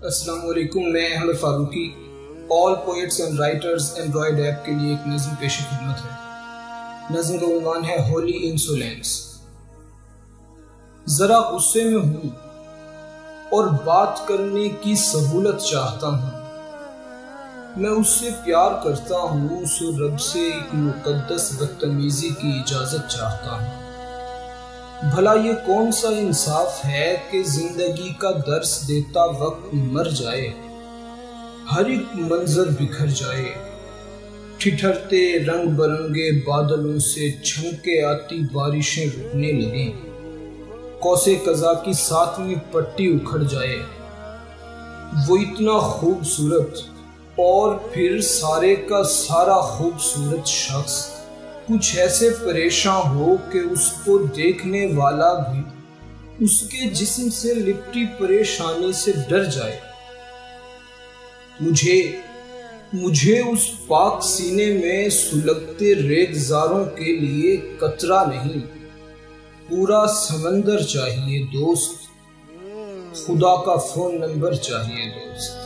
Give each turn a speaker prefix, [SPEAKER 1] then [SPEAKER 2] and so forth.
[SPEAKER 1] अस्सलाम वालेकुम। मैं Ahmad Farooqui all poets and writers android app के लिए एक नज़्म पेश खिदमत है। नज़्म का उन्वान है होली इंसोलेंस। जरा गुस्से में हूं और बात करने की सहूलत चाहता हूं। मैं उससे प्यार करता हूं, सो रब से एक मुकद्दस बदतमीजी की इजाजत चाहता हूं। भला ये कौन सा इंसाफ है कि जिंदगी का दर्स देता वक्त मर जाए, हर एक मंजर बिखर जाए, ठिठरते रंग बरंगे बादलों से छनके आती बारिशें रुकने लगे, कौसे कज़ा की सातवीं पट्टी उखड़ जाए। वो इतना खूबसूरत और फिर सारे का सारा खूबसूरत शख्स कुछ ऐसे परेशान हो कि उसको देखने वाला भी उसके जिस्म से लिपटी परेशानी से डर जाए। मुझे उस पाक सीने में सुलगते रेगजारों के लिए कतरा नहीं, पूरा समंदर चाहिए दोस्त, खुदा का फोन नंबर चाहिए दोस्त।